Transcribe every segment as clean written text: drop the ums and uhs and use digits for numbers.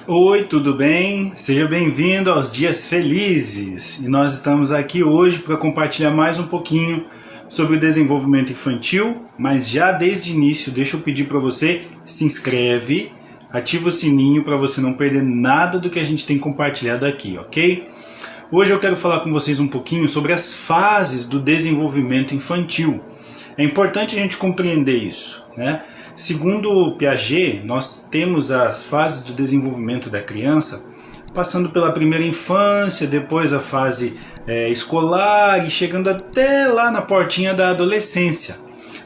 Oi, tudo bem? Seja bem-vindo aos Dias Felizes. E nós estamos aqui hoje para compartilhar mais um pouquinho sobre o desenvolvimento infantil, mas já desde o início, deixa eu pedir para você, se inscreve, ativa o sininho para você não perder nada do que a gente tem compartilhado aqui, ok? Hoje eu quero falar com vocês um pouquinho sobre as fases do desenvolvimento infantil. É importante a gente compreender isso, né? Segundo Piaget, nós temos as fases do desenvolvimento da criança, passando pela primeira infância, depois a fase escolar e chegando até lá na portinha da adolescência.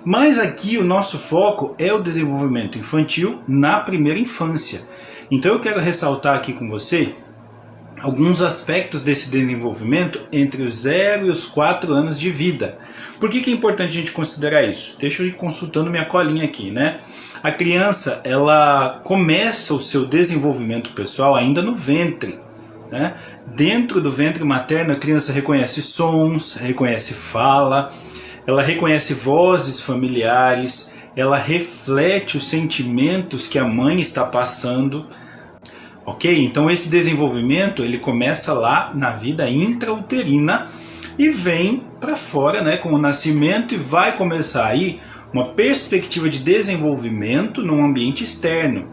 Mas aqui o nosso foco é o desenvolvimento infantil na primeira infância. Então eu quero ressaltar aqui com você alguns aspectos desse desenvolvimento entre os 0 e os 4 anos de vida. Por que é importante a gente considerar isso? Deixa eu ir consultando minha colinha aqui, né? A criança, ela começa o seu desenvolvimento pessoal ainda no ventre, né? Dentro do ventre materno, a criança reconhece sons, reconhece fala, ela reconhece vozes familiares, ela reflete os sentimentos que a mãe está passando. Ok? Então esse desenvolvimento ele começa lá na vida intrauterina e vem para fora, né, com o nascimento, e vai começar aí uma perspectiva de desenvolvimento num ambiente externo.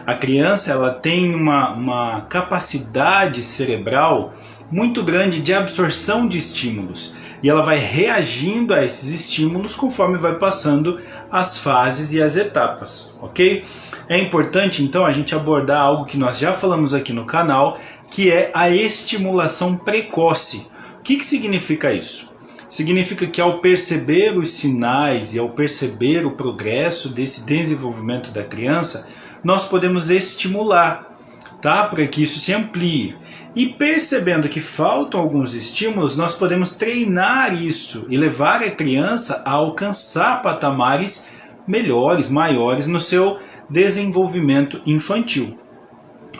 A criança ela tem uma capacidade cerebral muito grande de absorção de estímulos e ela vai reagindo a esses estímulos conforme vai passando as fases e as etapas, ok? É importante então a gente abordar algo que nós já falamos aqui no canal, que é a estimulação precoce. O que significa isso? Significa que ao perceber os sinais e ao perceber o progresso desse desenvolvimento da criança, nós podemos estimular, tá? Para que isso se amplie. E percebendo que faltam alguns estímulos, nós podemos treinar isso e levar a criança a alcançar patamares melhores, maiores no seu desenvolvimento infantil,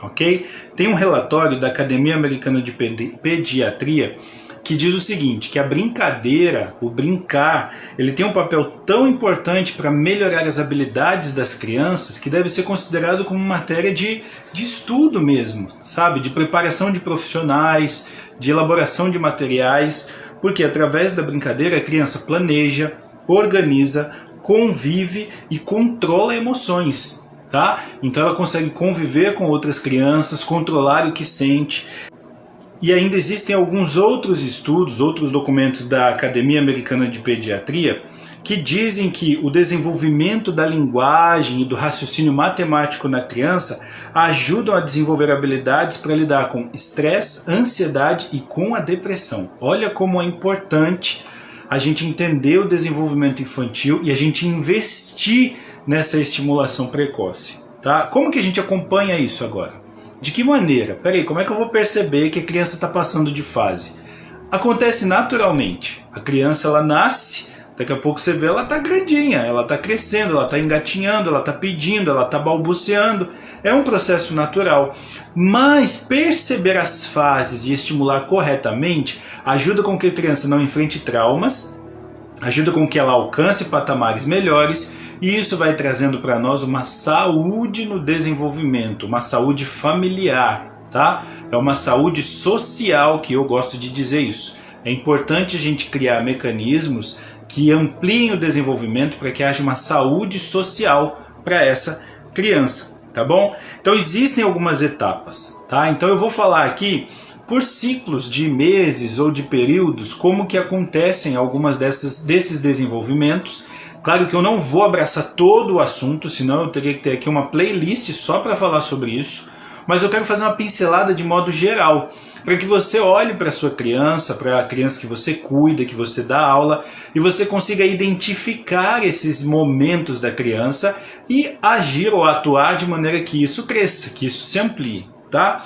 ok? Tem um relatório da Academia Americana de Pediatria que diz o seguinte, que a brincadeira, o brincar, ele tem um papel tão importante para melhorar as habilidades das crianças que deve ser considerado como matéria de estudo mesmo, sabe? De preparação de profissionais, de elaboração de materiais, porque através da brincadeira a criança planeja, organiza, convive e controla emoções, tá? Então ela consegue conviver com outras crianças, controlar o que sente. E ainda existem alguns outros estudos, outros documentos da Academia Americana de Pediatria que dizem que o desenvolvimento da linguagem e do raciocínio matemático na criança ajudam a desenvolver habilidades para lidar com estresse, ansiedade e com a depressão. Olha como é importante a gente entender o desenvolvimento infantil e a gente investir nessa estimulação precoce, tá? Como que a gente acompanha isso agora? De que maneira? Peraí, como é que eu vou perceber que a criança está passando de fase? Acontece naturalmente. A criança ela nasce, daqui a pouco você vê ela está grandinha, ela está crescendo, ela está engatinhando, ela está pedindo, ela está balbuciando. É um processo natural. Mas perceber as fases e estimular corretamente ajuda com que a criança não enfrente traumas, ajuda com que ela alcance patamares melhores, e isso vai trazendo para nós uma saúde no desenvolvimento, uma saúde familiar, tá? É uma saúde social, que eu gosto de dizer isso. É importante a gente criar mecanismos que ampliem o desenvolvimento para que haja uma saúde social para essa criança, tá bom? Então existem algumas etapas, tá? Então eu vou falar aqui por ciclos de meses ou de períodos, como que acontecem algumas desses desenvolvimentos. Claro que eu não vou abraçar todo o assunto, senão eu teria que ter aqui uma playlist só para falar sobre isso, mas eu quero fazer uma pincelada de modo geral, para que você olhe para a sua criança, para a criança que você cuida, que você dá aula, e você consiga identificar esses momentos da criança e agir ou atuar de maneira que isso cresça, que isso se amplie, tá?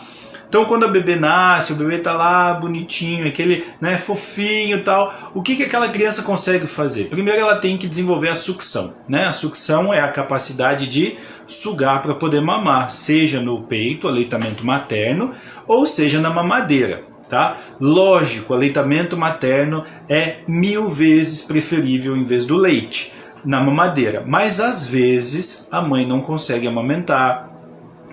Então quando a bebê nasce, o bebê tá lá bonitinho, aquele, né, fofinho e tal, o que aquela criança consegue fazer? Primeiro ela tem que desenvolver a sucção, né? A sucção é a capacidade de sugar para poder mamar, seja no peito, aleitamento materno, ou seja na mamadeira, tá? Lógico, o aleitamento materno é 1000 vezes preferível em vez do leite na mamadeira, mas às vezes a mãe não consegue amamentar,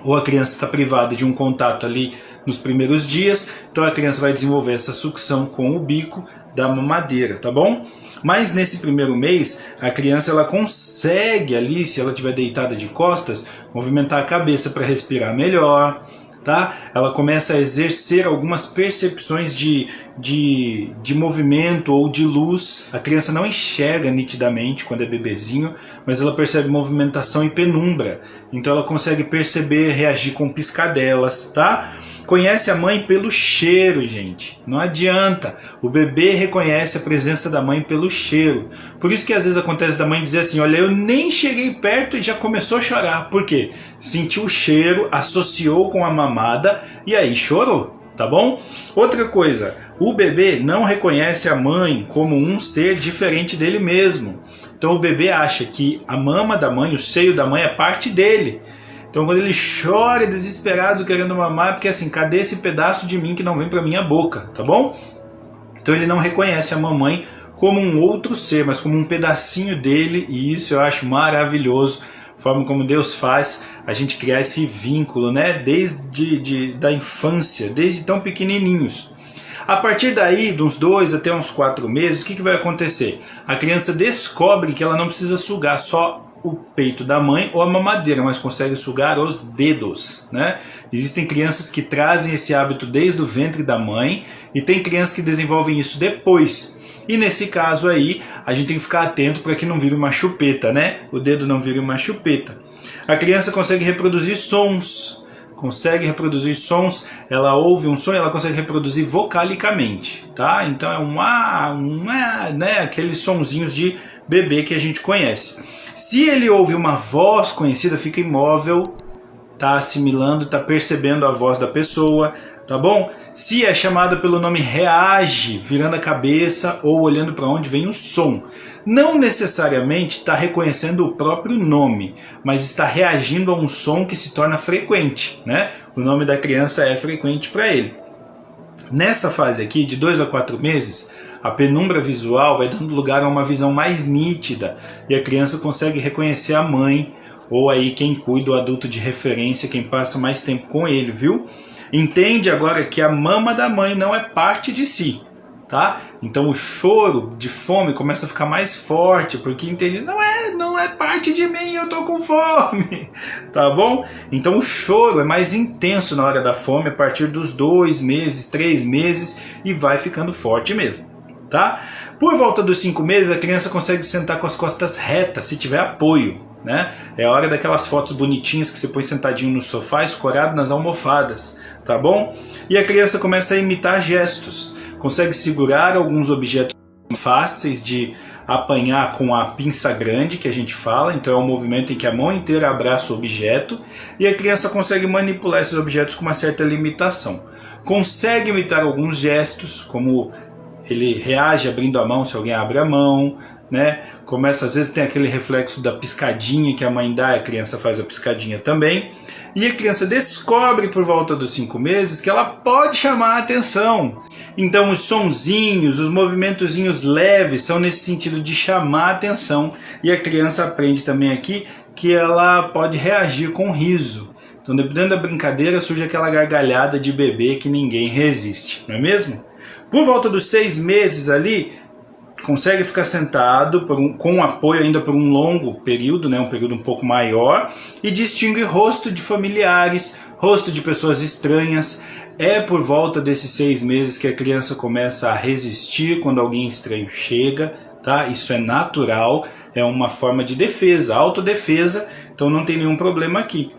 ou a criança está privada de um contato ali nos primeiros dias, então a criança vai desenvolver essa sucção com o bico da mamadeira, tá bom? Mas nesse primeiro mês, a criança ela consegue ali, se ela estiver deitada de costas, movimentar a cabeça para respirar melhor, tá? Ela começa a exercer algumas percepções de movimento ou de luz. A criança não enxerga nitidamente quando é bebezinho, mas ela percebe movimentação e penumbra. Então ela consegue perceber, reagir com piscadelas, tá? Conhece a mãe pelo cheiro, gente. Não adianta. O bebê reconhece a presença da mãe pelo cheiro. Por isso que às vezes acontece da mãe dizer assim, olha, eu nem cheguei perto e já começou a chorar. Por quê? Sentiu o cheiro, associou com a mamada e aí chorou, tá bom? Outra coisa, o bebê não reconhece a mãe como um ser diferente dele mesmo. Então o bebê acha que a mama da mãe, o seio da mãe é parte dele. Então quando ele chora desesperado querendo mamar, é porque assim, cadê esse pedaço de mim que não vem para minha boca, tá bom? Então ele não reconhece a mamãe como um outro ser, mas como um pedacinho dele, e isso eu acho maravilhoso, a forma como Deus faz a gente criar esse vínculo, né? Desde da infância, desde tão pequenininhos. A partir daí, de uns 2 até uns 4 meses, o que vai acontecer? A criança descobre que ela não precisa sugar só o peito da mãe ou a mamadeira, mas consegue sugar os dedos, né? Existem crianças que trazem esse hábito desde o ventre da mãe e tem crianças que desenvolvem isso depois. E nesse caso aí, a gente tem que ficar atento para que não vire uma chupeta, né? O dedo não vire uma chupeta. A criança consegue reproduzir sons. Ela ouve um som e ela consegue reproduzir vocalicamente, tá? Então é né, aqueles sonzinhos de bebê que a gente conhece. Se ele ouve uma voz conhecida, fica imóvel, tá assimilando, tá percebendo a voz da pessoa, tá bom? Se é chamada pelo nome, reage, virando a cabeça ou olhando para onde vem o som. Não necessariamente está reconhecendo o próprio nome, mas está reagindo a um som que se torna frequente, né? O nome da criança é frequente para ele. Nessa fase aqui, de 2 a 4 meses, a penumbra visual vai dando lugar a uma visão mais nítida e a criança consegue reconhecer a mãe ou aí quem cuida, o adulto de referência, quem passa mais tempo com ele, viu? Entende agora que a mama da mãe não é parte de si, tá? Então o choro de fome começa a ficar mais forte, porque entende, não é parte de mim, eu tô com fome, tá bom? Então o choro é mais intenso na hora da fome, a partir dos 2 meses, 3 meses, e vai ficando forte mesmo, tá? Por volta dos 5 meses, a criança consegue sentar com as costas retas, se tiver apoio, né? É a hora daquelas fotos bonitinhas que você põe sentadinho no sofá, escorado nas almofadas, tá bom? E a criança começa a imitar gestos, consegue segurar alguns objetos fáceis de apanhar com a pinça grande, que a gente fala, então é um movimento em que a mão inteira abraça o objeto, e a criança consegue manipular esses objetos com uma certa limitação. Consegue imitar alguns gestos, como ele reage abrindo a mão se alguém abre a mão, né? Começa, às vezes tem aquele reflexo da piscadinha que a mãe dá, a criança faz a piscadinha também. E a criança descobre por volta dos 5 meses que ela pode chamar a atenção. Então os sonzinhos, os movimentozinhos leves são nesse sentido de chamar a atenção. E a criança aprende também aqui que ela pode reagir com riso. Então dependendo da brincadeira surge aquela gargalhada de bebê que ninguém resiste, não é mesmo? Por volta dos 6 meses ali, consegue ficar sentado com apoio ainda por um longo período, né, um período um pouco maior, e distingue rosto de familiares, rosto de pessoas estranhas. É por volta desses 6 meses que a criança começa a resistir quando alguém estranho chega, tá? Isso é natural, é uma forma de defesa, autodefesa, então não tem nenhum problema aqui.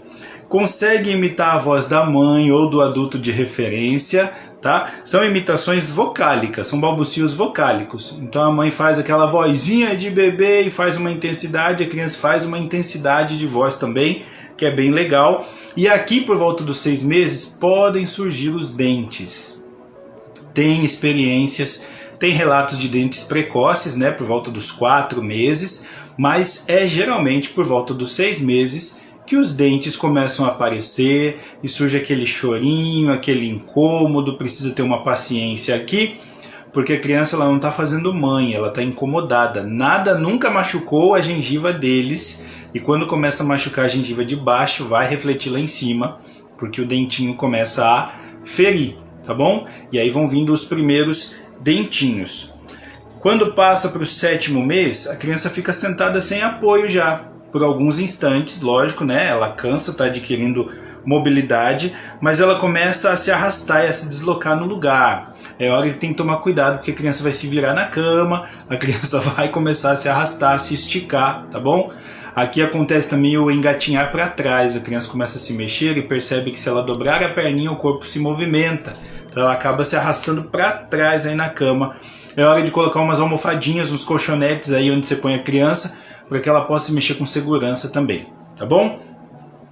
Consegue imitar a voz da mãe ou do adulto de referência, tá? São imitações vocálicas, são balbucios vocálicos. Então a mãe faz aquela vozinha de bebê e faz uma intensidade, a criança faz uma intensidade de voz também, que é bem legal. E aqui por volta dos 6 meses podem surgir os dentes. Tem experiências, tem relatos de dentes precoces, né, por volta dos 4 meses, mas é geralmente por volta dos 6 meses que os dentes começam a aparecer e surge aquele chorinho, aquele incômodo, precisa ter uma paciência aqui, Porque a criança ela não está fazendo manha, ela está incomodada. Nada nunca machucou a gengiva deles, e quando começa a machucar a gengiva de baixo, vai refletir lá em cima, porque o dentinho começa a ferir, tá bom? E aí vão vindo os primeiros dentinhos. Quando passa para o 7º mês, a criança fica sentada sem apoio já, por alguns instantes, lógico, né? Ela cansa, está adquirindo mobilidade, mas ela começa a se arrastar e a se deslocar no lugar. É hora que tem que tomar cuidado, porque a criança vai se virar na cama, a criança vai começar a se arrastar, a se esticar, tá bom? Aqui acontece também o engatinhar para trás, a criança começa a se mexer e percebe que se ela dobrar a perninha, o corpo se movimenta. Então ela acaba se arrastando para trás aí na cama. É hora de colocar umas almofadinhas, uns colchonetes aí onde você põe a criança, para que ela possa se mexer com segurança também, tá bom?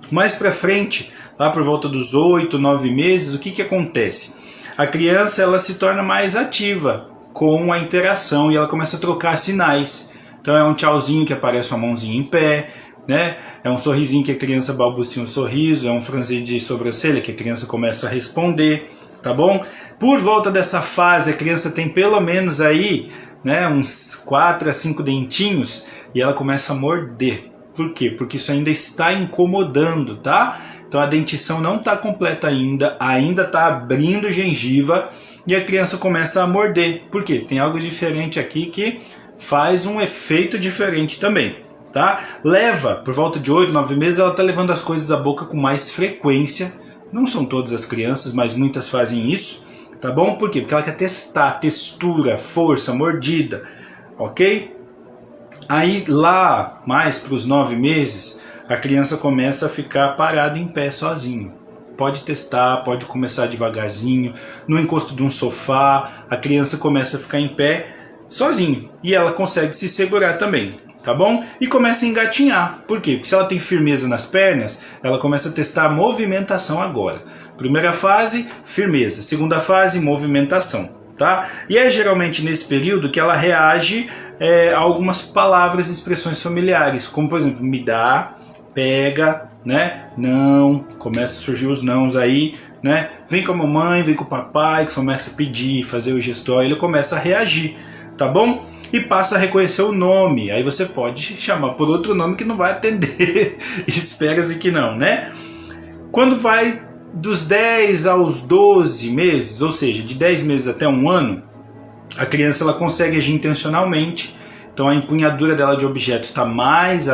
Mais para frente, lá por volta dos 8, 9 meses, o que acontece? A criança ela se torna mais ativa com a interação e ela começa a trocar sinais. Então é um tchauzinho que aparece uma mãozinha em pé, né? É um sorrisinho que a criança balbucia um sorriso, é um franzir de sobrancelha que a criança começa a responder, tá bom? Por volta dessa fase a criança tem pelo menos aí, né, uns 4 a 5 dentinhos e ela começa a morder. Por quê? Porque isso ainda está incomodando, tá? Então a dentição não está completa ainda está abrindo gengiva e a criança começa a morder. Por quê? Tem algo diferente aqui que faz um efeito diferente também, tá? Leva, por volta de 8, 9 meses, ela está levando as coisas à boca com mais frequência. Não são todas as crianças, mas muitas fazem isso, tá bom? Por quê? Porque ela quer testar textura, força, mordida, ok? Aí lá, mais para os 9 meses, a criança começa a ficar parada em pé sozinho. Pode testar, pode começar devagarzinho, no encosto de um sofá, a criança começa a ficar em pé sozinho. E ela consegue se segurar também, tá bom? E começa a engatinhar. Por quê? Porque se ela tem firmeza nas pernas, ela começa a testar a movimentação agora. Primeira fase, firmeza. Segunda fase, movimentação, tá? E é geralmente nesse período que ela reage a algumas palavras e expressões familiares, como por exemplo, me dá, pega, né? Não, começa a surgir os nãos aí, né? Vem com a mamãe, vem com o papai, que começa a pedir, fazer o gestual, ele começa a reagir, tá bom? E passa a reconhecer o nome, aí você pode chamar por outro nome que não vai atender, espera-se que não, né? Quando vai dos 10 aos 12 meses, ou seja, de 10 meses até um ano, a criança ela consegue agir intencionalmente. Então a empunhadura dela de objetos está mais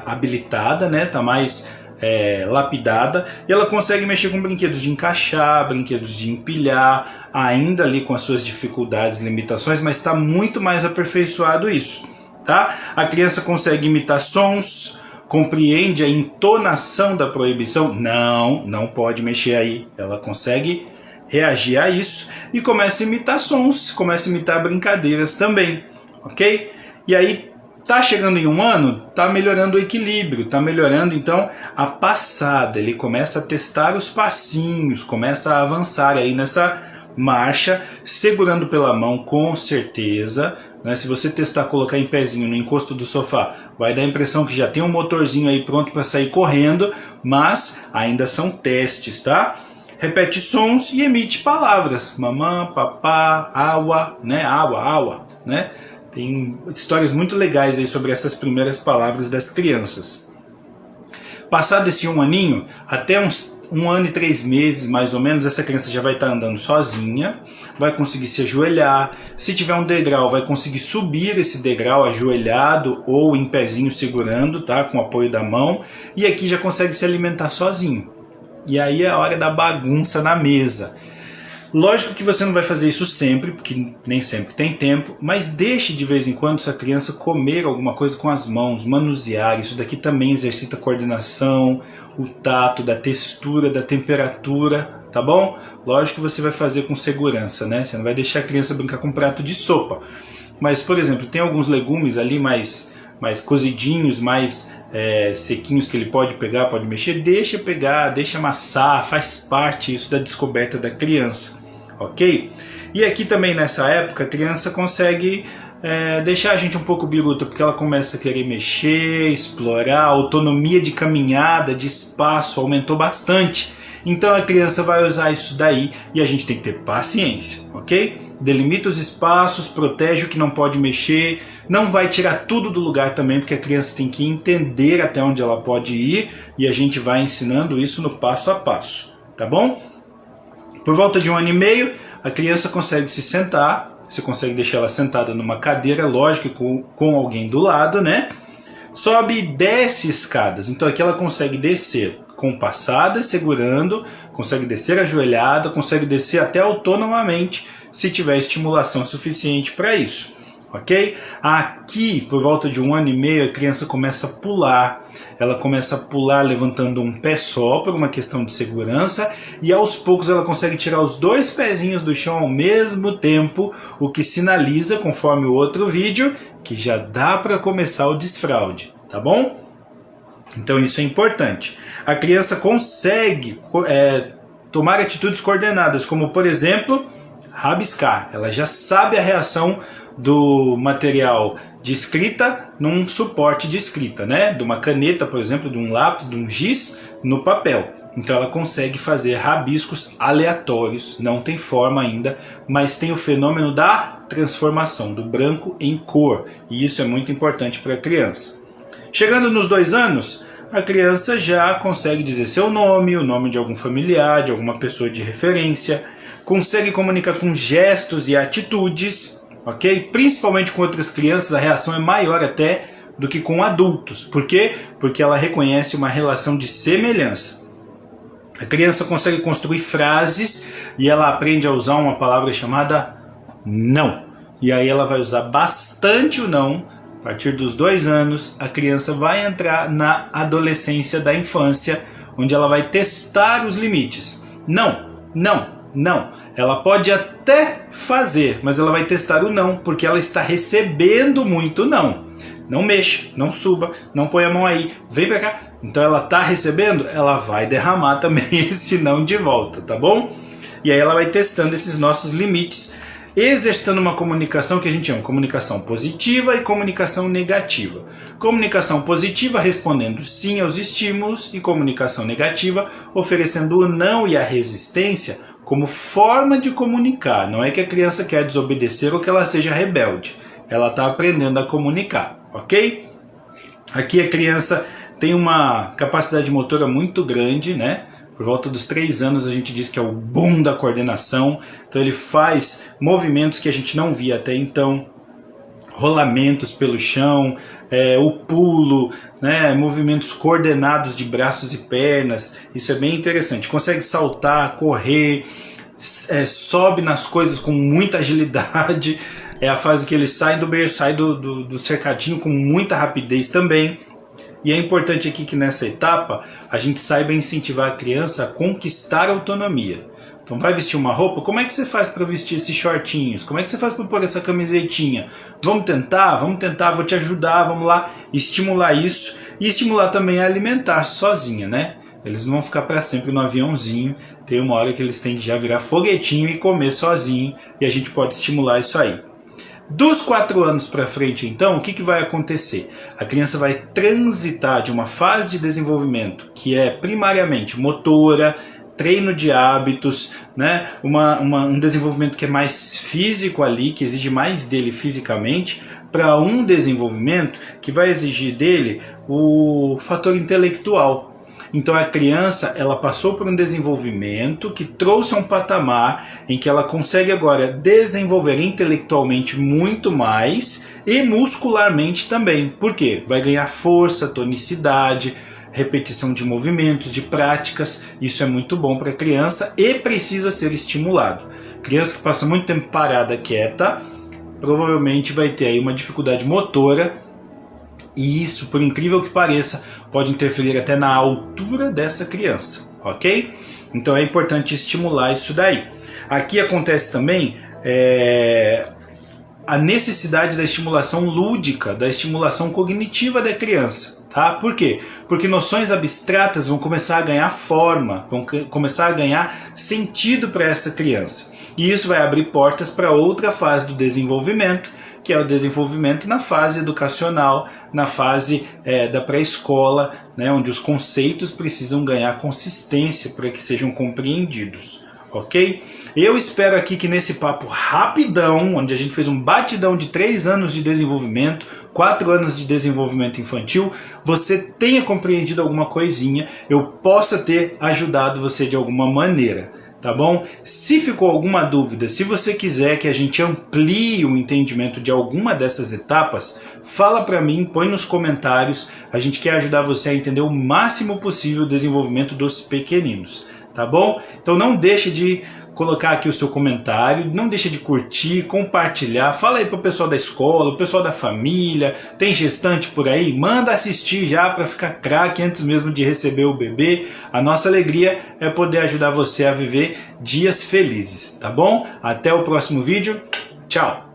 habilitada, né? Está mais lapidada, e ela consegue mexer com brinquedos de encaixar, brinquedos de empilhar, ainda ali com as suas dificuldades e limitações, mas está muito mais aperfeiçoado isso, tá? A criança consegue imitar sons, compreende a entonação da proibição, não pode mexer aí, ela consegue reagir a isso e começa a imitar sons, começa a imitar brincadeiras também, ok? E aí tá chegando em um ano, tá melhorando o equilíbrio, tá melhorando então a passada, ele começa a testar os passinhos, começa a avançar aí nessa marcha, segurando pela mão com certeza, né? Se você testar colocar em pezinho no encosto do sofá, vai dar a impressão que já tem um motorzinho aí pronto para sair correndo, mas ainda são testes, tá? Repete sons e emite palavras, mamã, papá, água, né? Água, né? Tem histórias muito legais aí sobre essas primeiras palavras das crianças. Passado esse 1 aninho, até uns 1 ano e 3 meses mais ou menos, essa criança já vai estar andando sozinha, vai conseguir se ajoelhar, se tiver um degrau vai conseguir subir esse degrau ajoelhado ou em pezinho segurando, tá? Com o apoio da mão, e aqui já consegue se alimentar sozinho. E aí é a hora da bagunça na mesa. Lógico que você não vai fazer isso sempre, porque nem sempre tem tempo, mas deixe de vez em quando sua criança comer alguma coisa com as mãos, manusear. Isso daqui também exercita a coordenação, o tato, da textura, da temperatura, tá bom? Lógico que você vai fazer com segurança, né? Você não vai deixar a criança brincar com um prato de sopa. Mas, por exemplo, tem alguns legumes ali mais cozidinhos, mais sequinhos que ele pode pegar, pode mexer. Deixa pegar, deixa amassar, faz parte isso da descoberta da criança. Ok? E aqui também nessa época a criança consegue deixar a gente um pouco biruta, porque ela começa a querer mexer, explorar, a autonomia de caminhada, de espaço aumentou bastante. Então a criança vai usar isso daí e a gente tem que ter paciência, ok? delimita os espaços, protege o que não pode mexer, não vai tirar tudo do lugar também, porque a criança tem que entender até onde ela pode ir e a gente vai ensinando isso no passo a passo, tá bom? Por volta de 1 ano e meio, a criança consegue se sentar, você consegue deixar ela sentada numa cadeira, lógico, com alguém do lado, né? Sobe e desce escadas, então aqui ela consegue descer compassada, segurando, consegue descer ajoelhada, consegue descer até autonomamente, se tiver estimulação suficiente para isso, ok? Aqui, por volta de 1 ano e meio, a criança começa a pular, ela começa a pular levantando um pé só, por uma questão de segurança, e aos poucos ela consegue tirar os 2 pezinhos do chão ao mesmo tempo, o que sinaliza, conforme o outro vídeo, que já dá para começar o desfraude, tá bom? Então isso é importante. A criança consegue tomar atitudes coordenadas, como por exemplo, rabiscar. Ela já sabe a reação do material de escrita num suporte de escrita, né? De uma caneta, por exemplo, de um lápis, de um giz no papel. Então ela consegue fazer rabiscos aleatórios, não tem forma ainda, mas tem o fenômeno da transformação, do branco em cor, e isso é muito importante para a criança. Chegando nos 2 anos, a criança já consegue dizer seu nome, o nome de algum familiar, de alguma pessoa de referência, consegue comunicar com gestos e atitudes, ok? Principalmente com outras crianças, a reação é maior até do que com adultos. Por quê? Porque ela reconhece uma relação de semelhança. A criança consegue construir frases e ela aprende a usar uma palavra chamada não. E aí ela vai usar bastante o não. A partir dos 2 anos, a criança vai entrar na adolescência da infância, onde ela vai testar os limites. Não, não, não. Ela pode até fazer, mas ela vai testar o não, porque ela está recebendo muito não. Não mexa, não suba, não põe a mão aí, vem pra cá. Então ela está recebendo, ela vai derramar também esse não de volta, tá bom? E aí ela vai testando esses nossos limites, exercitando uma comunicação que a gente chama comunicação positiva e comunicação negativa. Comunicação positiva respondendo sim aos estímulos e comunicação negativa oferecendo o não e a resistência como forma de comunicar. Não é que a criança quer desobedecer ou que ela seja rebelde. Ela está aprendendo a comunicar, ok? Aqui a criança tem uma capacidade motora muito grande, né? Por volta dos 3 anos a gente diz que é o boom da coordenação. Então ele faz movimentos que a gente não via até então. Rolamentos pelo chão, o pulo, né, movimentos coordenados de braços e pernas. Isso é bem interessante. Consegue saltar, correr, sobe nas coisas com muita agilidade. É a fase que ele sai do berço, sai do cercadinho com muita rapidez também. E é importante aqui que nessa etapa a gente saiba incentivar a criança a conquistar a autonomia. Então vai vestir uma roupa, como é que você faz para vestir esses shortinhos? Como é que você faz para pôr essa camisetinha? Vamos tentar, vou te ajudar, vamos lá, estimular isso. E estimular também a alimentar sozinha, né? Eles não vão ficar para sempre no aviãozinho, tem uma hora que eles têm que já virar foguetinho e comer sozinho, e a gente pode estimular isso aí. Dos 4 anos para frente, então, o que vai acontecer? A criança vai transitar de uma fase de desenvolvimento que é primariamente motora, treino de hábitos, né? Um desenvolvimento que é mais físico ali, que exige mais dele fisicamente, para um desenvolvimento que vai exigir dele o fator intelectual. Então a criança, ela passou por um desenvolvimento que trouxe a um patamar em que ela consegue agora desenvolver intelectualmente muito mais e muscularmente também. Por quê? Vai ganhar força, tonicidade, repetição de movimentos, de práticas. Isso é muito bom para a criança e precisa ser estimulado. Criança que passa muito tempo parada, quieta, provavelmente vai ter aí uma dificuldade motora. E isso, por incrível que pareça, pode interferir até na altura dessa criança, ok? Então é importante estimular isso daí. Aqui acontece também a necessidade da estimulação lúdica, da estimulação cognitiva da criança. Tá? Por quê? Porque noções abstratas vão começar a ganhar forma, vão começar a ganhar sentido para essa criança. E isso vai abrir portas para outra fase do desenvolvimento, que é o desenvolvimento na fase educacional, na fase da pré-escola, né, onde os conceitos precisam ganhar consistência para que sejam compreendidos. ok? Eu espero aqui que nesse papo rapidão, onde a gente fez um batidão de 3 anos de desenvolvimento, 4 anos de desenvolvimento infantil, você tenha compreendido alguma coisinha, eu possa ter ajudado você de alguma maneira. Tá bom? Se ficou alguma dúvida, se você quiser que a gente amplie o entendimento de alguma dessas etapas, fala para mim, põe nos comentários. A gente quer ajudar você a entender o máximo possível o desenvolvimento dos pequeninos, tá bom? Então não deixe de colocar aqui o seu comentário, não deixe de curtir, compartilhar, fala aí pro pessoal da escola, o pessoal da família, tem gestante por aí, manda assistir já para ficar craque antes mesmo de receber o bebê. A nossa alegria é poder ajudar você a viver dias felizes, tá bom? Até o próximo vídeo, tchau!